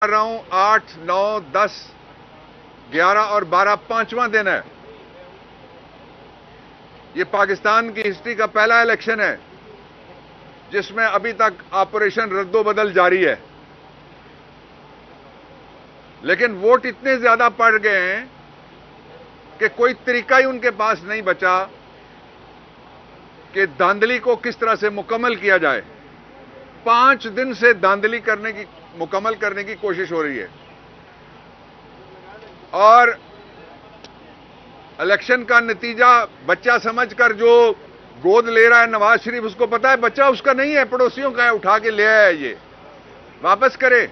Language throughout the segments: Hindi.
रहा हूं 8, 9, 10, 11 और 12 पांचवां दिन है। ये पाकिस्तान की हिस्ट्री का पहला इलेक्शन है जिसमें अभी तक ऑपरेशन रद्दोबदल जारी है। लेकिन वोट इतने ज्यादा पड़ गए हैं कि कोई तरीका ही उनके पास नहीं बचा कि धांधली को किस तरह से मुकम्मल किया जाए। 5 दिन से धांधली मुकम्मल करने की कोशिश हो रही है और इलेक्शन का नतीजा बच्चा समझकर जो गोद ले रहा है नवाज शरीफ, उसको पता है बच्चा उसका नहीं है, पड़ोसियों का है, उठा के ले आया है, ये वापस करे।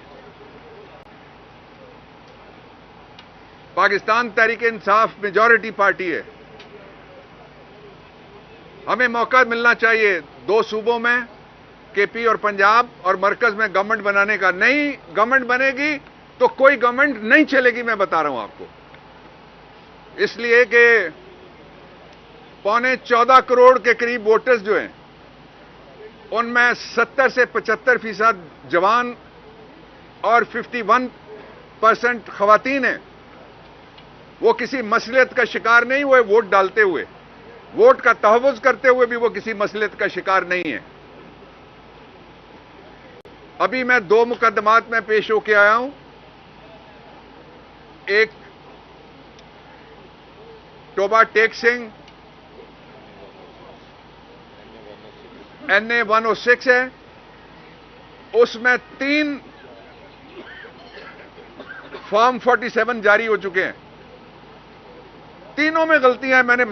पाकिस्तान तहरीक इंसाफ मेजॉरिटी पार्टी है, हमें मौका मिलना चाहिए 2 सूबों में, केपी और पंजाब, और मरकज में गवर्नमेंट बनाने का। नहीं गवर्नमेंट बनेगी तो कोई गवर्नमेंट नहीं चलेगी, मैं बता रहा हूं आपको। इसलिए कि 14.25 करोड़ के करीब वोटर्स जो हैं उनमें 70 से 75% जवान और 51% खवातीन हैं। वो किसी मसलियत का शिकार नहीं हुए वोट डालते हुए, वोट का तहव्वुज़ करते हुए भी वो किसी मसलियत का शिकार नहीं है। अभी मैं 2 मुकदमात में पेश होके आया हूं। एक टोबा टेक सिंह NA 106 है, उसमें 3 फॉर्म 47 जारी हो चुके हैं। तीनों में गलतियां। मैंने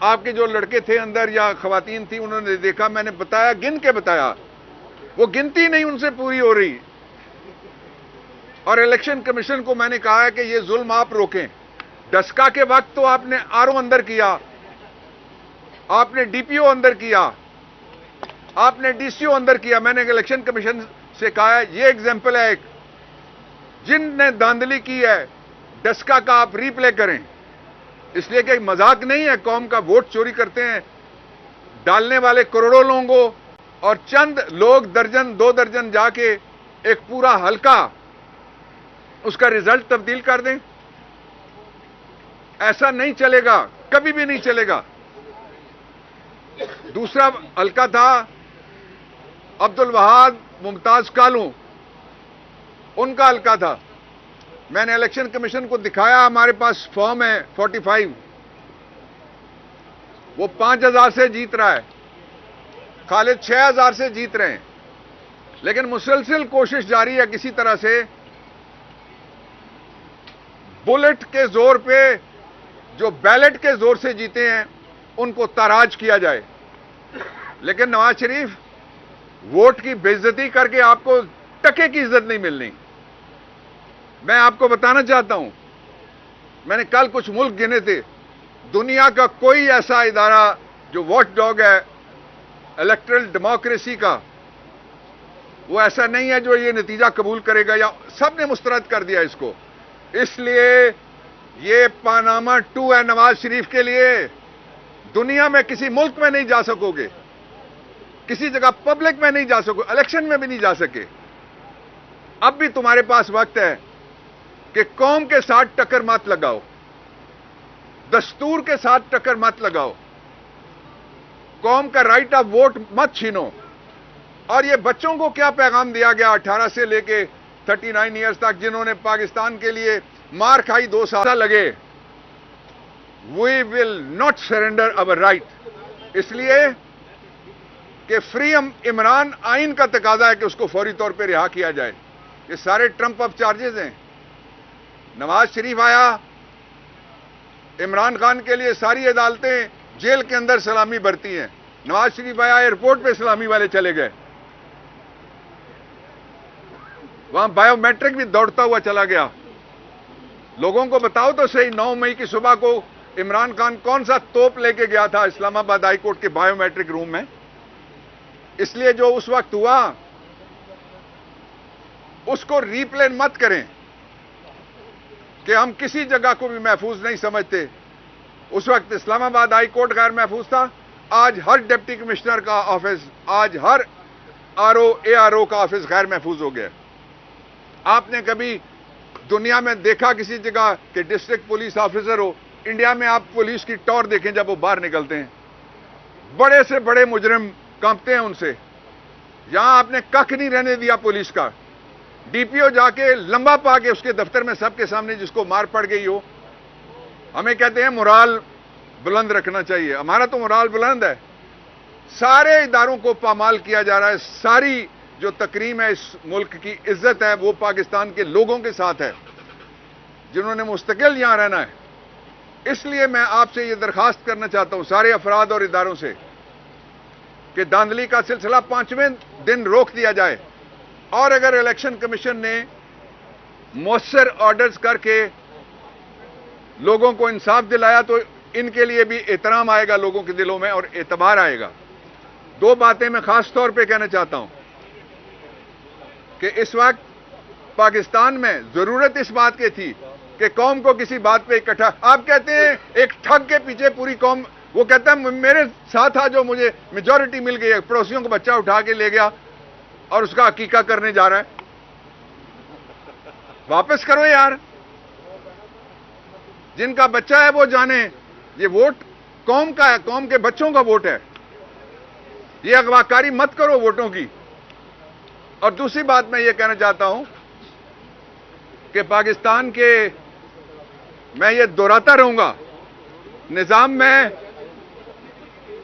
आपके जो लड़के थे अंदर या खवातीन थी उन्होंने देखा, मैंने बताया, गिन के बताया, वो गिनती नहीं उनसे पूरी हो रही। और इलेक्शन कमीशन को मैंने कहा है कि ये जुल्म आप रोकें। डस्का के वक्त तो आपने RO अंदर किया, आपने DPO अंदर किया, आपने DCO अंदर किया। मैंने इलेक्शन कमीशन से कहा है ये एग्जाम्पल है एक, जिनने धांधली की है डस्का का आप रीप्ले करें, इसलिए कि मजाक नहीं है। कौम का वोट चोरी करते हैं डालने वाले करोड़ों लोगों, और चंद लोग दर्जन 2 दर्जन जाके एक पूरा हल्का उसका रिजल्ट तब्दील कर दें। ऐसा नहीं चलेगा, कभी भी नहीं चलेगा। दूसरा हल्का था अब्दुल वहाब मुमताज कालू, उनका हल्का था। मैंने इलेक्शन कमीशन को दिखाया, हमारे पास फॉर्म है 45, वो 5000 से जीत रहा है, खालिद 6000 से जीत रहे हैं। लेकिन मुसलसल कोशिश जारी है किसी तरह से बुलेट के जोर पे जो बैलेट के जोर से जीते हैं उनको ताराज किया जाए। लेकिन नवाज शरीफ, वोट की बेइज्जती करके आपको टके की इज्जत नहीं मिलनी। मैं आपको बताना चाहता हूं, मैंने कल कुछ मुल्क गिने थे, दुनिया का कोई ऐसा इदारा जो वॉच डॉग है इलेक्टरल डेमोक्रेसी का, वो ऐसा नहीं है जो ये नतीजा कबूल करेगा, या सबने मुस्तरद कर दिया इसको। इसलिए ये पानामा 2 है नवाज शरीफ के लिए। दुनिया में किसी मुल्क में नहीं जा सकोगे, किसी जगह पब्लिक में नहीं जा सकोगे, इलेक्शन में भी नहीं जा सके। अब भी तुम्हारे पास वक्त है कि कौम के साथ टक्कर मत लगाओ, दस्तूर के साथ टक्कर मत लगाओ, कौम का राइट ऑफ वोट मत छीनो। और ये बच्चों को क्या पैगाम दिया गया 18 से लेके 39 ईयर्स तक, जिन्होंने पाकिस्तान के लिए मार खाई, 2 साल लगे। We will not surrender our right, इसलिए कि फ्री इमरान आइन का तकाजा है कि उसको फौरी तौर पर रिहा किया जाए। ये सारे ट्रंप ऑफ चार्जेस हैं। नवाज शरीफ आया, इमरान खान के लिए सारी अदालतें जेल के अंदर सलामी बरती हैं। नवाज शरीफ आया, एयरपोर्ट पे सलामी वाले चले गए, वहां बायोमेट्रिक भी दौड़ता हुआ चला गया। लोगों को बताओ तो सही, 9 मई की सुबह को इमरान खान कौन सा तोप लेके गया था इस्लामाबाद हाई कोर्ट के बायोमेट्रिक रूम में। इसलिए जो उस वक्त हुआ उसको रीप्ले मत करें कि हम किसी जगह को भी महफूज नहीं समझते। उस वक्त इस्लामाबाद हाई कोर्ट गैर महफूज था, आज हर डिप्टी कमिश्नर का ऑफिस, आज हर RO ARO का ऑफिस गैर महफूज हो गया। आपने कभी दुनिया में देखा किसी जगह कि डिस्ट्रिक्ट पुलिस ऑफिसर हो? इंडिया में आप पुलिस की टॉर देखें जब वो बाहर निकलते हैं, बड़े से बड़े मुजरिम कांपते हैं उनसे। यहां आपने कख नहीं रहने दिया पुलिस का। डीपीओ जाके लंबा पा के उसके दफ्तर में सबके सामने जिसको मार पड़ गई हो। हमें कहते हैं मोराल बुलंद रखना चाहिए। हमारा तो मोराल बुलंद है। सारे इदारों को पामाल किया जा रहा है। सारी जो तकरीम है, इस मुल्क की इज्जत है, वो पाकिस्तान के लोगों के साथ है जिन्होंने मुस्तकिल यहां रहना है। इसलिए मैं आपसे ये दरखास्त करना चाहता हूं सारे अफराद और इदारों से कि धांधली का सिलसिला 5वें दिन रोक दिया जाए, और अगर इलेक्शन कमीशन ने मौसर ऑर्डर्स करके लोगों को इंसाफ दिलाया तो इनके लिए भी एहतराम आएगा लोगों के दिलों में और एतबार आएगा। दो बातें मैं खास तौर पे कहना चाहता हूं कि इस वक्त पाकिस्तान में जरूरत इस बात की थी कि कौम को किसी बात पे इकट्ठा। आप कहते हैं एक ठग के पीछे पूरी कौम, वो कहता है मेरे साथ आ जो मुझे मेजॉरिटी मिल गई है, पड़ोसियों को बच्चा उठा के ले गया और उसका अकीका करने जा रहा है। वापस करो यार, जिनका बच्चा है वो जाने। ये वोट कौम का है, कौम के बच्चों का वोट है। ये अगवाकारी मत करो वोटों की। और दूसरी बात मैं ये कहना चाहता हूं कि पाकिस्तान के, मैं ये दोहराता रहूंगा, निजाम में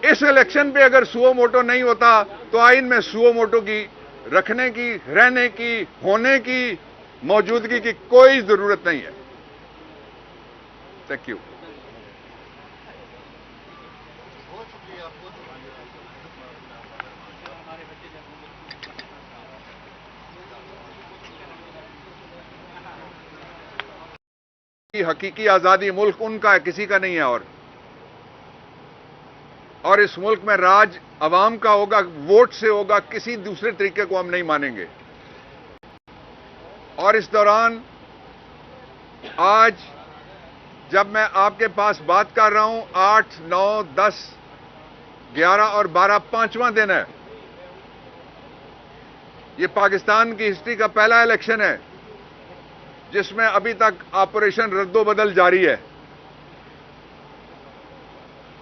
इस इलेक्शन पे अगर सुओ मोटो नहीं होता तो आइन में सुओ मोटो की रखने की, रहने की, होने की, मौजूदगी की कोई जरूरत नहीं है। Thank you. हकीकी आजादी मुल्क उनका है, किसी का नहीं है। और इस मुल्क में राज अवाम का होगा, वोट से होगा, किसी दूसरे तरीके को हम नहीं मानेंगे। और इस दौरान आज जब मैं आपके पास बात कर रहा हूं, 8, 9, 10, 11 और 12 5वां दिन है। ये पाकिस्तान की हिस्ट्री का पहला इलेक्शन है जिसमें अभी तक ऑपरेशन रद्दोबदल जारी है।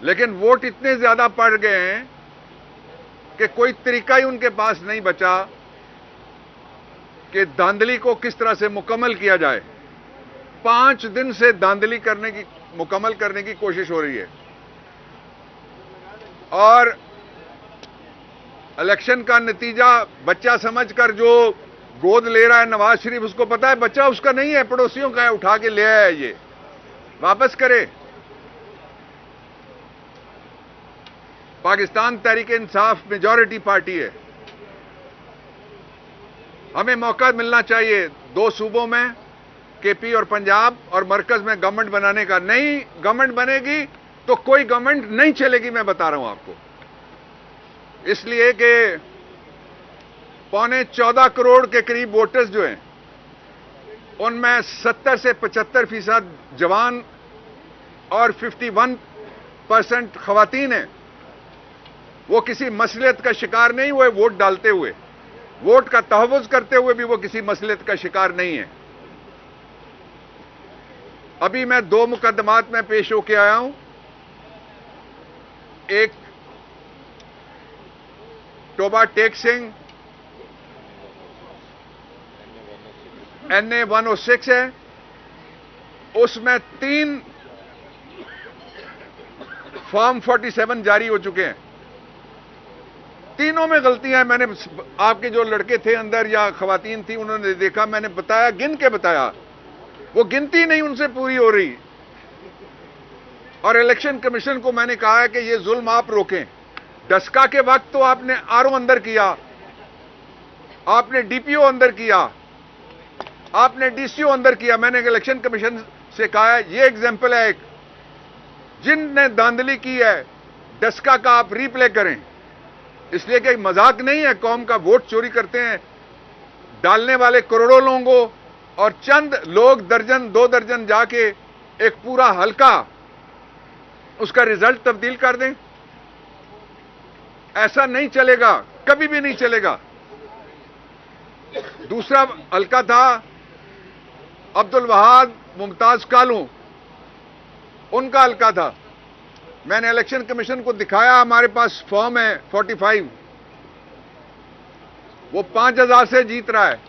लेकिन वोट इतने ज्यादा पड़ गए हैं कि कोई तरीका ही उनके पास नहीं बचा कि धांधली को किस तरह से मुकम्मल किया जाए। 5 दिन से धांधली मुकम्मल करने की कोशिश हो रही है। और इलेक्शन का नतीजा बच्चा समझकर जो गोद ले रहा है नवाज शरीफ, उसको पता है बच्चा उसका नहीं है, पड़ोसियों का है, उठा के ले आया है। ये वापस करे। पाकिस्तान तहरीक इंसाफ मेजॉरिटी पार्टी है। हमें मौका मिलना चाहिए 2 सूबों में, केपी और पंजाब, और मरकज में गवर्नमेंट बनाने का। नहीं गवर्नमेंट बनेगी तो कोई गवर्नमेंट नहीं चलेगी, मैं बता रहा हूं आपको। इसलिए कि 14.25 करोड़ के करीब वोटर्स जो हैं, उनमें 70 से 75% जवान और 51% खवातीन हैं। वो किसी मसलियत का शिकार नहीं हुए वोट डालते हुए, वोट का तहव्वुज़ करते हुए भी वो किसी मसलियत का शिकार नहीं है। अभी मैं 2 मुकदमात में पेश होके आया हूं। एक टोबा टेक सिंह NA 106 है, उसमें 3 फॉर्म 47 जारी हो चुके हैं। तीनों में गलतियां हैं। मैंने आपके जो लड़के थे अंदर या खवातीन थी, उन्होंने देखा, मैंने बताया, गिन के बताया, वो गिनती नहीं उनसे पूरी हो रही। और इलेक्शन कमीशन को मैंने कहा है कि ये जुल्म आप रोकें। डस्का के वक्त तो आपने आरओ अंदर किया, आपने डीपीओ अंदर किया, आपने डीसीओ अंदर किया। मैंने इलेक्शन कमीशन से कहा है ये एग्जाम्पल है एक, जिनने धांधली की है डस्का का आप रीप्ले करें। इसलिए कि मजाक नहीं है, कौम का वोट चोरी करते हैं डालने वाले करोड़ों लोगों को, और चंद लोग दर्जन 2 दर्जन जाके एक पूरा हल्का उसका रिजल्ट तब्दील कर दें। ऐसा नहीं चलेगा, कभी भी नहीं चलेगा। दूसरा हल्का था अब्दुल वहाब मुमताज कालू, उनका हल्का था। मैंने इलेक्शन कमीशन को दिखाया, हमारे पास फॉर्म है 45, वो 5000 से जीत रहा है,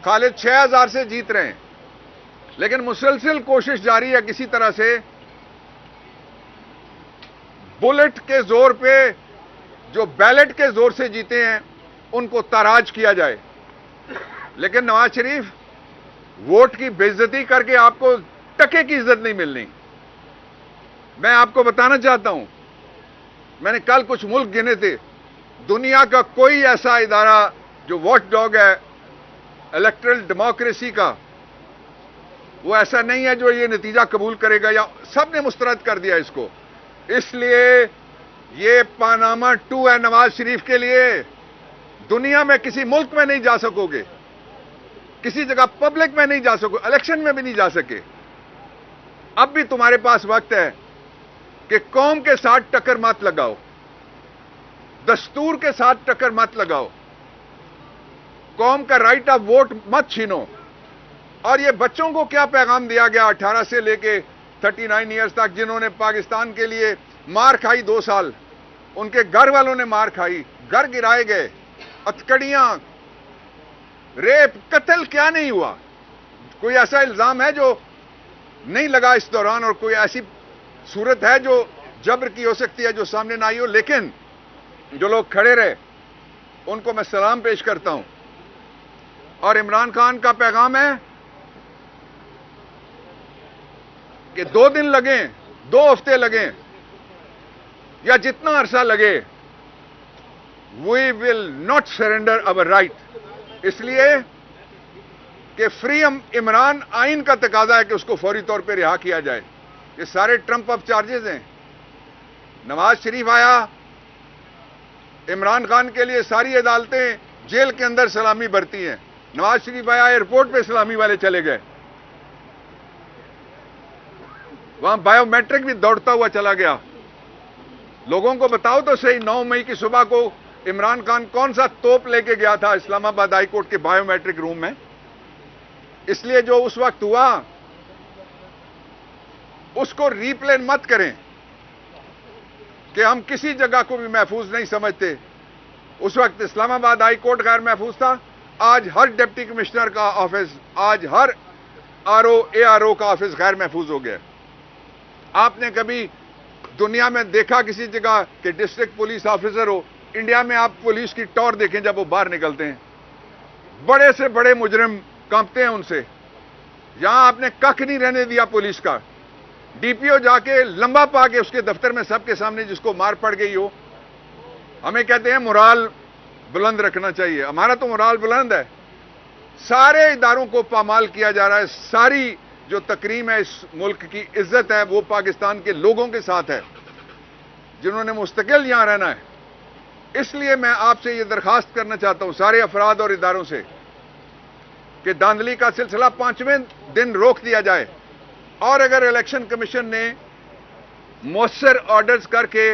खालिद 6000 से जीत रहे हैं। लेकिन मुसलसल कोशिश जारी है किसी तरह से बुलेट के जोर पे जो बैलेट के जोर से जीते हैं उनको ताराज किया जाए। लेकिन नवाज शरीफ, वोट की बेइज्जती करके आपको टके की इज्जत नहीं मिलनी। मैं आपको बताना चाहता हूं, मैंने कल कुछ मुल्क गिने थे, दुनिया का कोई ऐसा इदारा जो वॉच डॉग है इलेक्टरल डेमोक्रेसी का, वो ऐसा नहीं है जो ये नतीजा कबूल करेगा, या सबने मुस्तरद कर दिया इसको। इसलिए ये पानामा 2 है नवाज शरीफ के लिए। दुनिया में किसी मुल्क में नहीं जा सकोगे, किसी जगह पब्लिक में नहीं जा सकोगे, इलेक्शन में भी नहीं जा सके। अब भी तुम्हारे पास वक्त है कि कौम के साथ टक्कर मत लगाओ, दस्तूर के साथ टक्कर मत लगाओ, कौम का राइट ऑफ वोट मत छीनो। और ये बच्चों को क्या पैगाम दिया गया 18 से लेके 39 ईयर्स तक, जिन्होंने पाकिस्तान के लिए मार खाई 2 साल, उनके घर वालों ने मार खाई, घर गिराए गए, हथकड़ियां, रेप, कत्ल, क्या नहीं हुआ? कोई ऐसा इल्जाम है जो नहीं लगा इस दौरान, और कोई ऐसी सूरत है जो जबर की हो सकती है जो सामने ना आई हो? लेकिन जो लोग खड़े रहे उनको मैं सलाम पेश करता हूं। और इमरान खान का पैगाम है कि 2 दिन लगे, 2 हफ्ते लगे, या जितना अरसा लगे, we will not surrender our right. इसलिए कि फ्री इमरान आइन का तकाजा है कि उसको फौरी तौर पर रिहा किया जाए। ये सारे ट्रंप अप चार्जेस हैं। नवाज शरीफ आया, इमरान खान के लिए सारी अदालतें जेल के अंदर सलामी बरती हैं। नवाज शरीफ आया, एयरपोर्ट पे सलामी वाले चले गए, वहां बायोमेट्रिक भी दौड़ता हुआ चला गया। लोगों को बताओ तो सही, 9 मई की सुबह को इमरान खान कौन सा तोप लेके गया था इस्लामाबाद हाई कोर्ट के बायोमेट्रिक रूम में? इसलिए जो उस वक्त हुआ उसको रीप्ले मत करें कि हम किसी जगह को भी महफूज नहीं समझते। उस वक्त इस्लामाबाद हाई कोर्ट गैर महफूज था, आज हर डिप्टी कमिश्नर का ऑफिस, आज हर आरओ एआरओ का ऑफिस गैर महफूज हो गया। आपने कभी दुनिया में देखा किसी जगह कि डिस्ट्रिक्ट पुलिस ऑफिसर हो? इंडिया में आप पुलिस की टॉर देखें जब वो बाहर निकलते हैं, बड़े से बड़े मुजरिम कांपते हैं उनसे। यहां आपने कख नहीं रहने दिया पुलिस का। डीपीओ जाके लंबा पा के उसके दफ्तर में सबके सामने जिसको मार पड़ गई हो, हमें कहते हैं मोराल बुलंद रखना चाहिए। हमारा तो मोराल बुलंद है। सारे इदारों को पामाल किया जा रहा है। सारी जो तकरीम है, इस मुल्क की इज्जत है, वो पाकिस्तान के लोगों के साथ है जिन्होंने मुस्तकिल यहां रहना है। इसलिए मैं आपसे ये दरखास्त करना चाहता हूं सारे अफराद और इदारों से कि धांधली का सिलसिला 5वें दिन रोक दिया जाए, और अगर इलेक्शन कमीशन ने मौसर ऑर्डर्स करके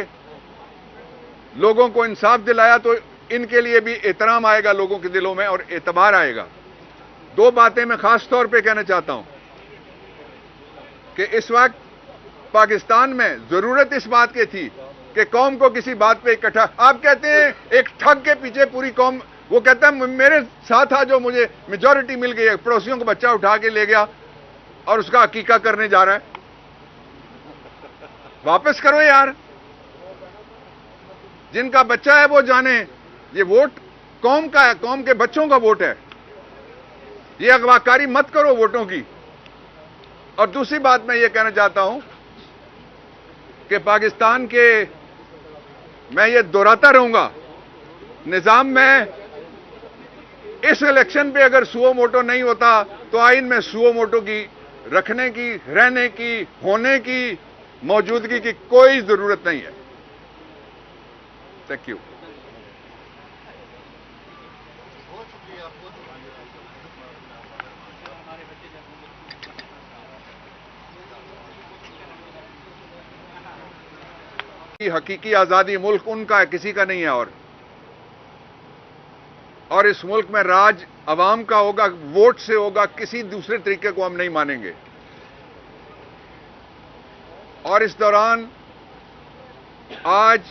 लोगों को इंसाफ दिलाया तो इनके लिए भी एहतराम आएगा लोगों के दिलों में और एतबार आएगा। 2 बातें मैं खास तौर पे कहना चाहता हूं कि इस वक्त पाकिस्तान में जरूरत इस बात की थी कि कौम को किसी बात पे इकट्ठा। आप कहते हैं एक ठग के पीछे पूरी कौम, वो कहता है मेरे साथ था जो मुझे मेजॉरिटी मिल गई है, पड़ोसियों को बच्चा उठा के ले गया और उसका हकीका करने जा रहा है। वापस करो यार, जिनका बच्चा है वो जाने। ये वोट कौम का है, कौम के बच्चों का वोट है। ये अगवाकारी मत करो वोटों की। और दूसरी बात मैं ये कहना चाहता हूं कि पाकिस्तान के, मैं ये दोहराता रहूंगा, निजाम में इस इलेक्शन पे अगर सुओ मोटो नहीं होता तो आइन में सुओ मोटो की रखने की, रहने की, होने की, मौजूदगी की कोई जरूरत नहीं है। Thank you. हकीकी आजादी मुल्क उनका है, किसी का नहीं है। और इस मुल्क में राज अवाम का होगा, वोट से होगा, किसी दूसरे तरीके को हम नहीं मानेंगे। और इस दौरान आज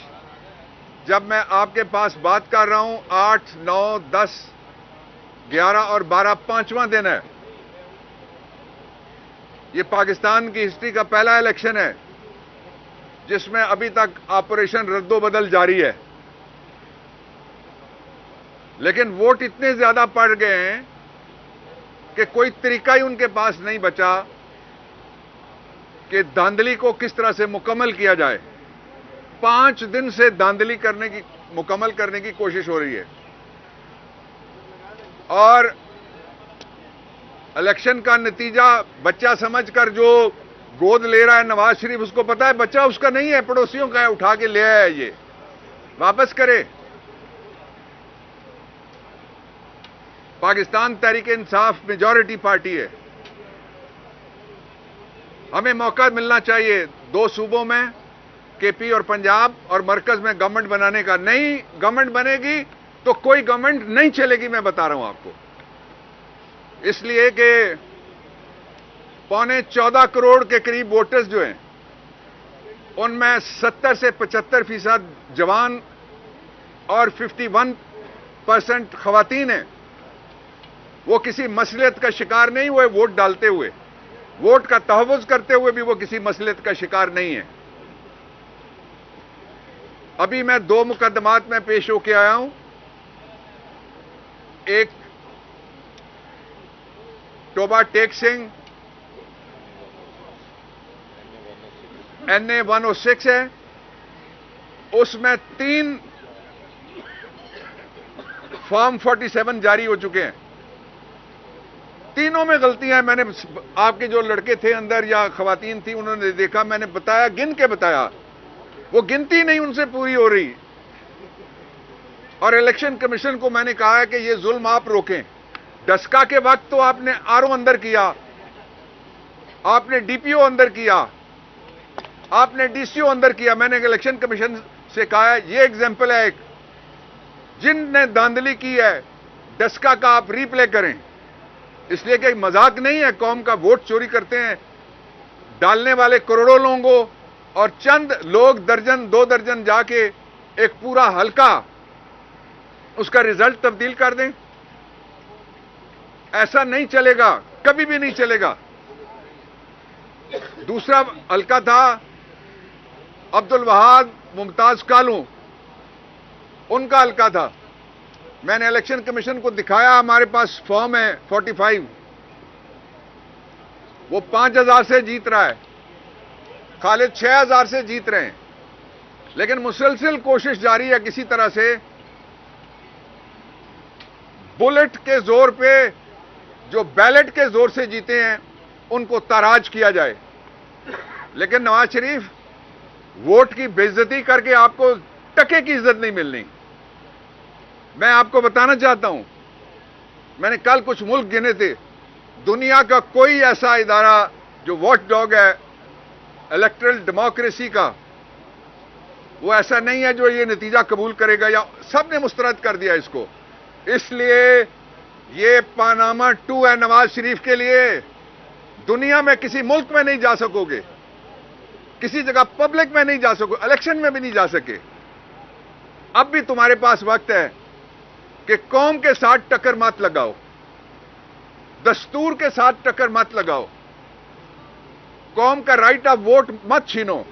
जब मैं आपके पास बात कर रहा हूं, 8, 9, 10, 11 और 12 पांचवां दिन है। ये पाकिस्तान की हिस्ट्री का पहला इलेक्शन है जिसमें अभी तक ऑपरेशन रद्दोबदल जारी है। लेकिन वोट इतने ज्यादा पड़ गए हैं कि कोई तरीका ही उनके पास नहीं बचा कि धांधली को किस तरह से मुकम्मल किया जाए। 5 दिन से धांधली मुकम्मल करने की कोशिश हो रही है। और इलेक्शन का नतीजा बच्चा समझकर जो गोद ले रहा है नवाज शरीफ, उसको पता है बच्चा उसका नहीं है, पड़ोसियों का है, उठा के ले आया है, ये वापस करे। पाकिस्तान तहरीक इंसाफ मेजॉरिटी पार्टी है। हमें मौका मिलना चाहिए 2 सूबों में, केपी और पंजाब, और मरकज में गवर्नमेंट बनाने का। नहीं गवर्नमेंट बनेगी तो कोई गवर्नमेंट नहीं चलेगी, मैं बता रहा हूं आपको। इसलिए कि 14.25 करोड़ के करीब वोटर्स जो हैं, उनमें 70 से 75% जवान और 51% खवातीन हैं। वो किसी मसलियत का शिकार नहीं हुए वोट डालते हुए, वोट का तहव्वुज़ करते हुए भी वो किसी मसलियत का शिकार नहीं है। अभी मैं 2 मुकदमात में पेश होके आया हूं। एक टोबा टेक सिंह NA 106 है, उसमें 3 फॉर्म 47 जारी हो चुके हैं। तीनों में गलतियां हैं। मैंने आपके जो लड़के थे अंदर या खवातीन थी, उन्होंने देखा, मैंने बताया, गिन के बताया, वो गिनती नहीं उनसे पूरी हो रही। और इलेक्शन कमीशन को मैंने कहा है कि ये जुल्म आप रोकें। डस्का के वक्त तो आपने आरओ अंदर किया, आपने डीपीओ अंदर किया, आपने डीसीओ अंदर किया। मैंने इलेक्शन कमीशन से कहा है ये एग्जाम्पल है एक, जिनने धांधली की है डस्का का आप रीप्ले करें। इसलिए कि मजाक नहीं है, कौम का वोट चोरी करते हैं डालने वाले करोड़ों लोगों, और चंद लोग दर्जन 2 दर्जन जाके एक पूरा हल्का उसका रिजल्ट तब्दील कर दें। ऐसा नहीं चलेगा, कभी भी नहीं चलेगा। दूसरा हल्का था अब्दुल वहाब मुमताज कालू, उनका हल्का था। मैंने इलेक्शन कमीशन को दिखाया, हमारे पास फॉर्म है 45, वो 5000 से जीत रहा है, खालिद 6000 से जीत रहे हैं। लेकिन मुसलसल कोशिश जारी है किसी तरह से बुलेट के जोर पे जो बैलेट के जोर से जीते हैं उनको ताराज किया जाए। लेकिन नवाज शरीफ, वोट की बेइज्जती करके आपको टके की इज्जत नहीं मिलनी। मैं आपको बताना चाहता हूं, मैंने कल कुछ मुल्क गिने थे, दुनिया का कोई ऐसा इदारा जो वॉच डॉग है इलेक्टरल डेमोक्रेसी का, वो ऐसा नहीं है जो ये नतीजा कबूल करेगा, या सबने मुस्तरद कर दिया इसको। इसलिए ये पानामा 2 है नवाज शरीफ के लिए। दुनिया में किसी मुल्क में नहीं जा सकोगे, किसी जगह पब्लिक में नहीं जा सकोगे, इलेक्शन में भी नहीं जा सके। अब भी तुम्हारे पास वक्त है कि कौम के साथ टक्कर मत लगाओ, दस्तूर के साथ टक्कर मत लगाओ, कौम का राइट ऑफ वोट मत छीनो।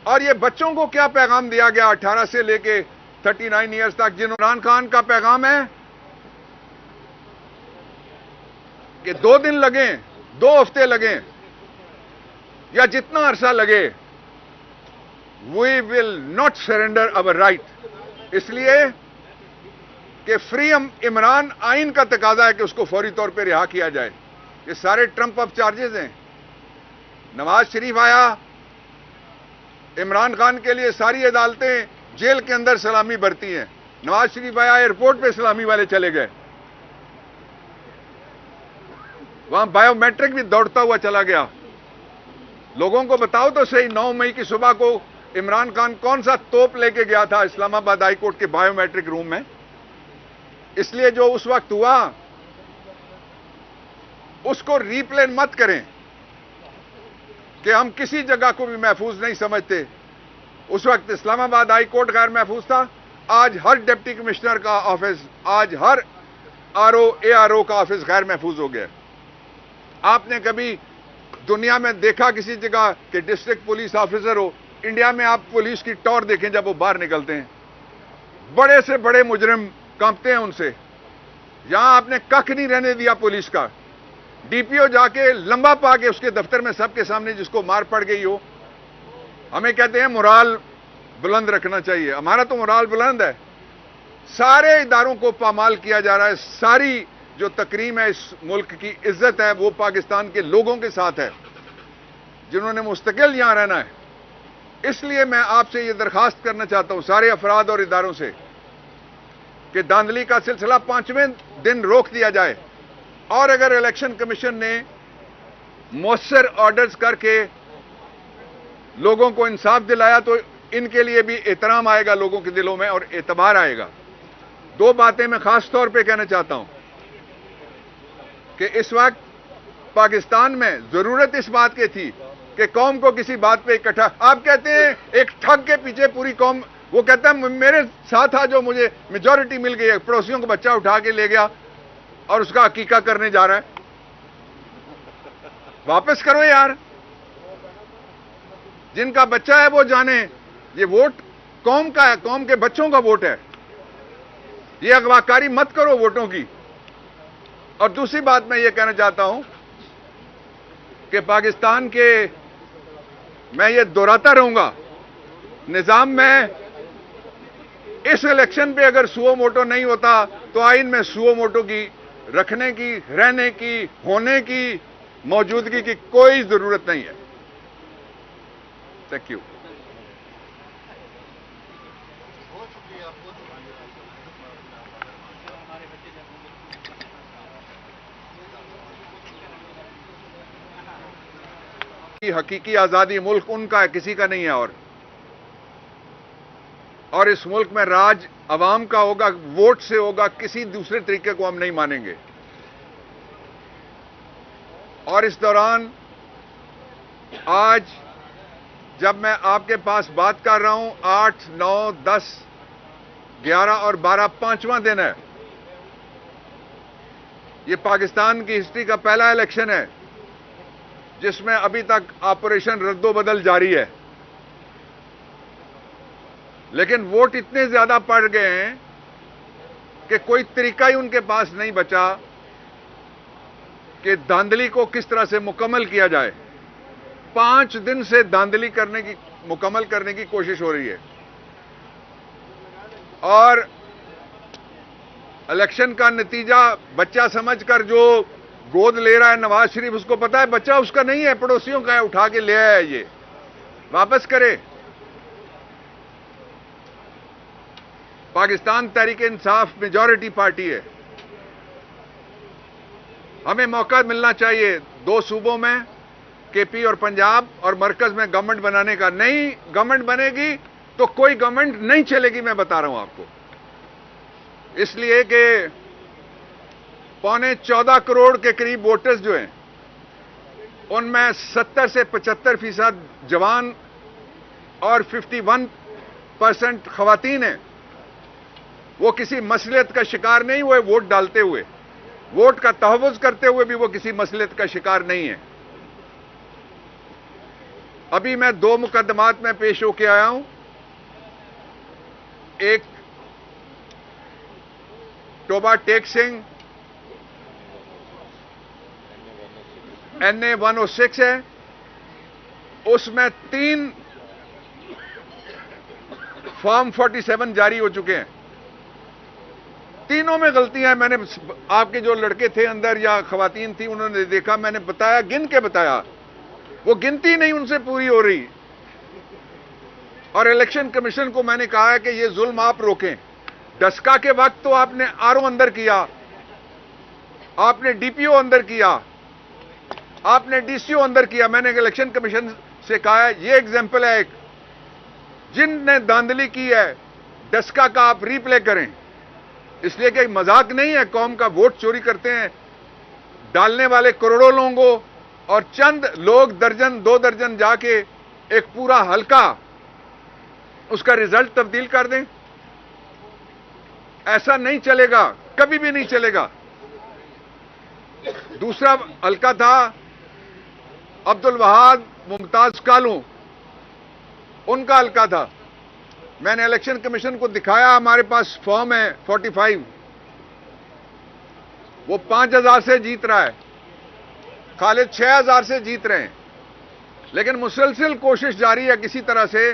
और ये बच्चों को क्या पैगाम दिया गया 18 से लेके 39 ईयर्स तक, जिन इमरान खान का पैगाम है कि 2 दिन लगे, 2 हफ्ते लगे, या जितना अरसा लगे, we will not surrender our right. इसलिए कि फ्री इमरान आइन का तकाजा है कि उसको फौरी तौर पर रिहा किया जाए। ये सारे ट्रंप अप चार्जेस हैं। नवाज शरीफ आया, इमरान खान के लिए सारी अदालतें जेल के अंदर सलामी बरती हैं। नवाज शरीफ आया, एयरपोर्ट पे सलामी वाले चले गए, वहां बायोमेट्रिक भी दौड़ता हुआ चला गया। लोगों को बताओ तो सही, 9 मई की सुबह को इमरान खान कौन सा तोप लेके गया था इस्लामाबाद हाई कोर्ट के बायोमेट्रिक रूम में? इसलिए जो उस वक्त हुआ उसको रीप्ले मत करें कि हम किसी जगह को भी महफूज नहीं समझते। उस वक्त इस्लामाबाद हाई कोर्ट गैर महफूज था, आज हर डिप्टी कमिश्नर का ऑफिस, आज हर आरओ एआरओ का ऑफिस गैर महफूज हो गया। आपने कभी दुनिया में देखा किसी जगह कि डिस्ट्रिक्ट पुलिस ऑफिसर हो? इंडिया में आप पुलिस की टॉर देखें जब वो बाहर निकलते हैं, बड़े से बड़े मुजरिम कांपते हैं उनसे। यहां आपने कख नहीं रहने दिया पुलिस का। डीपीओ जाके लंबा पा के उसके दफ्तर में सबके सामने जिसको मार पड़ गई हो, हमें कहते हैं मोराल बुलंद रखना चाहिए। हमारा तो मोराल बुलंद है। सारे इदारों को पामाल किया जा रहा है। सारी जो तकरीम है, इस मुल्क की इज्जत है, वो पाकिस्तान के लोगों के साथ है जिन्होंने मुस्तकिल यहां रहना है। इसलिए मैं आपसे ये दरखास्त करना चाहता हूं सारे अफराद और इदारों से कि धांधली का सिलसिला 5वें दिन रोक दिया जाए, और अगर इलेक्शन कमीशन ने मौसर ऑर्डर्स करके लोगों को इंसाफ दिलाया तो इनके लिए भी एहतराम आएगा लोगों के दिलों में और एतबार आएगा। दो बातें मैं खास तौर पे कहना चाहता हूं कि इस वक्त पाकिस्तान में जरूरत इस बात की थी कि कौम को किसी बात पे इकट्ठा। आप कहते हैं एक ठग के पीछे पूरी कौम, वो कहता है मेरे साथ था जो मुझे मेजॉरिटी मिल गई है, पड़ोसियों को बच्चा उठा के ले गया और उसका अकीका करने जा रहा है। वापस करो यार, जिनका बच्चा है वो जाने। ये वोट कौम का है, कौम के बच्चों का वोट है। ये अगवाकारी मत करो वोटों की। और दूसरी बात मैं ये कहना चाहता हूं कि पाकिस्तान के, मैं ये दोहराता रहूंगा, निजाम में इस इलेक्शन पे अगर सुओ मोटो नहीं होता तो आइन में सुओ मोटो की रखने की, रहने की, होने की, मौजूदगी की कोई जरूरत नहीं है। Thank you. हकीकी आजादी मुल्क उनका है, किसी का नहीं है। और इस मुल्क में राज अवाम का होगा, वोट से होगा, किसी दूसरे तरीके को हम नहीं मानेंगे। और इस दौरान आज जब मैं आपके पास बात कर रहा हूं, 8, 9, 10, 11 और 12 5वां दिन है। ये पाकिस्तान की हिस्ट्री का पहला इलेक्शन है जिसमें अभी तक ऑपरेशन रद्दोबदल जारी है। लेकिन वोट इतने ज्यादा पड़ गए हैं कि कोई तरीका ही उनके पास नहीं बचा कि धांधली को किस तरह से मुकम्मल किया जाए। 5 दिन से धांधली मुकम्मल करने की कोशिश हो रही है। और इलेक्शन का नतीजा बच्चा समझकर जो गोद ले रहा है नवाज शरीफ, उसको पता है बच्चा उसका नहीं है, पड़ोसियों का है, उठा के ले आया है। ये वापस करे। पाकिस्तान तहरीक इंसाफ मेजॉरिटी पार्टी है। हमें मौका मिलना चाहिए 2 सूबों में, केपी और पंजाब, और मरकज में गवर्नमेंट बनाने का। नहीं गवर्नमेंट बनेगी तो कोई गवर्नमेंट नहीं चलेगी, मैं बता रहा हूं आपको। इसलिए कि 14.25 करोड़ के करीब वोटर्स जो हैं, उनमें 70 से 75% जवान और 51% खवातीन हैं। वो किसी मसलियत का शिकार नहीं हुए वोट डालते हुए, वोट का तहव्वुज़ करते हुए भी वो किसी मसलियत का शिकार नहीं है। अभी मैं 2 मुकदमात में पेश होके आया हूं। एक टोबा टेक सिंह NA 106 है, उसमें 3 फॉर्म 47 जारी हो चुके हैं। तीनों में गलतियां हैं। मैंने आपके जो लड़के थे अंदर या खवातीन थी, उन्होंने देखा, मैंने बताया, गिन के बताया, वो गिनती नहीं उनसे पूरी हो रही। और इलेक्शन कमीशन को मैंने कहा है कि ये जुल्म आप रोकें। डस्का के वक्त तो आपने आरओ अंदर किया, आपने डीपीओ अंदर किया, आपने डीसीओ अंदर किया। मैंने इलेक्शन कमीशन से कहा है ये एग्जाम्पल है एक, जिनने धांधली की है डस्का का आप रीप्ले करें। इसलिए कि मजाक नहीं है, कौम का वोट चोरी करते हैं डालने वाले करोड़ों लोगों को, और चंद लोग दर्जन 2 दर्जन जाके एक पूरा हल्का उसका रिजल्ट तब्दील कर दें। ऐसा नहीं चलेगा, कभी भी नहीं चलेगा। दूसरा हल्का था अब्दुल वहाब मुमताज कालू, उनका हल्का था। मैंने इलेक्शन कमीशन को दिखाया, हमारे पास फॉर्म है 45, वो 5000 से जीत रहा है, खालिद 6000 से जीत रहे हैं। लेकिन मुसलसल कोशिश जारी है किसी तरह से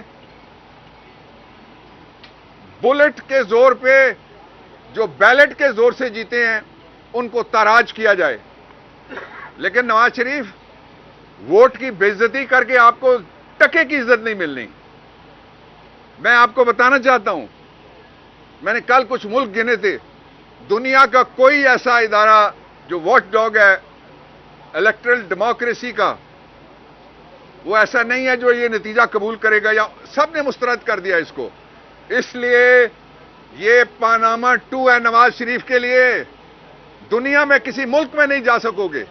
बुलेट के जोर पे जो बैलेट के जोर से जीते हैं उनको ताराज किया जाए। लेकिन नवाज शरीफ, वोट की बेइज्जती करके आपको टके की इज्जत नहीं मिलनी। मैं आपको बताना चाहता हूं, मैंने कल कुछ मुल्क गिने थे, दुनिया का कोई ऐसा इदारा जो वॉच डॉग है इलेक्टरल डेमोक्रेसी का, वो ऐसा नहीं है जो ये नतीजा कबूल करेगा, या सबने मुस्तरद कर दिया इसको। इसलिए ये पानामा 2 है नवाज शरीफ के लिए। दुनिया में किसी मुल्क में नहीं जा सकोगे,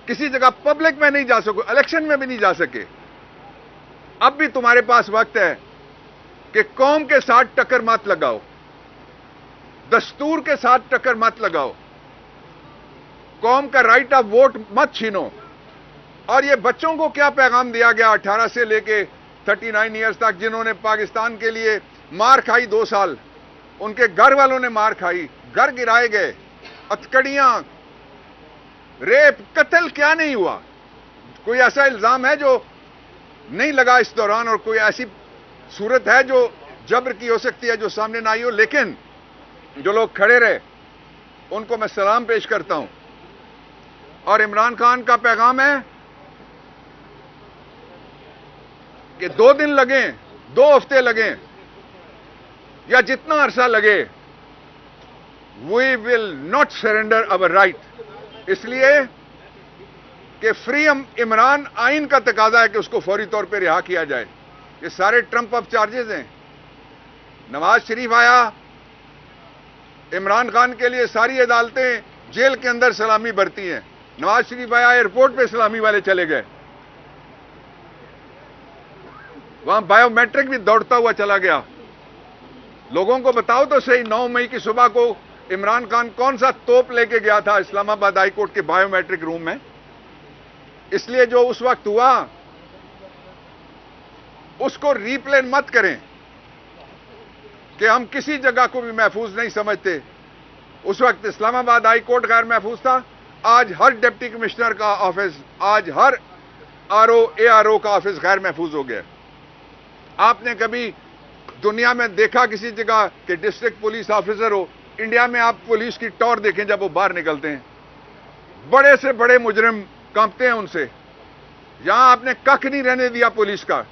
किसी जगह पब्लिक में नहीं जा सकोगे, इलेक्शन में भी नहीं जा सके। अब भी तुम्हारे पास वक्त है कि कौम के साथ टक्कर मत लगाओ, दस्तूर के साथ टक्कर मत लगाओ, कौम का राइट ऑफ वोट मत छीनो। और ये बच्चों को क्या पैगाम दिया गया 18 से लेके 39 ईयर्स तक, जिन्होंने पाकिस्तान के लिए मार खाई 2 साल, उनके घर वालों ने मार खाई, घर गिराए गए, हथकड़ियां, रेप, कत्ल, क्या नहीं हुआ? कोई ऐसा इल्जाम है जो नहीं लगा इस दौरान, और कोई ऐसी सूरत है जो जबर की हो सकती है जो सामने ना आई हो? लेकिन जो लोग खड़े रहे उनको मैं सलाम पेश करता हूं। और इमरान खान का पैगाम है कि 2 दिन लगे, 2 हफ्ते लगे, या जितना अरसा लगे, we will not surrender our right. इसलिए कि फ्री इमरान आइन का तकाजा है कि उसको फौरी तौर पर रिहा किया जाए। ये सारे ट्रंप अप चार्जेस हैं। नवाज शरीफ आया, इमरान खान के लिए सारी अदालतें जेल के अंदर सलामी बरती हैं। नवाज शरीफ आया, एयरपोर्ट पे सलामी वाले चले गए, वहां बायोमेट्रिक भी दौड़ता हुआ चला गया। लोगों को बताओ तो सही, 9 मई की सुबह को इमरान खान कौन सा तोप लेके गया था इस्लामाबाद हाई कोर्ट के बायोमेट्रिक रूम में? इसलिए जो उस वक्त हुआ उसको रीप्ले मत करें कि हम किसी जगह को भी महफूज नहीं समझते। उस वक्त इस्लामाबाद हाई कोर्ट गैर महफूज था, आज हर डिप्टी कमिश्नर का ऑफिस, आज हर ARO का ऑफिस गैर महफूज हो गया। आपने कभी दुनिया में देखा किसी जगह कि डिस्ट्रिक्ट पुलिस ऑफिसर हो? इंडिया में आप पुलिस की टॉर देखें जब वो बाहर निकलते हैं, बड़े से बड़े मुजरिम कांपते हैं उनसे। यहां आपने कख नहीं रहने दिया पुलिस का।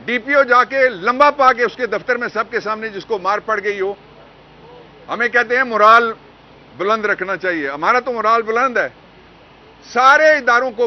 DPO जाके लंबा पा के उसके दफ्तर में सबके सामने जिसको मार पड़ गई हो। हमें कहते हैं मोराल बुलंद रखना चाहिए, हमारा तो मोराल बुलंद है। सारे इदारों को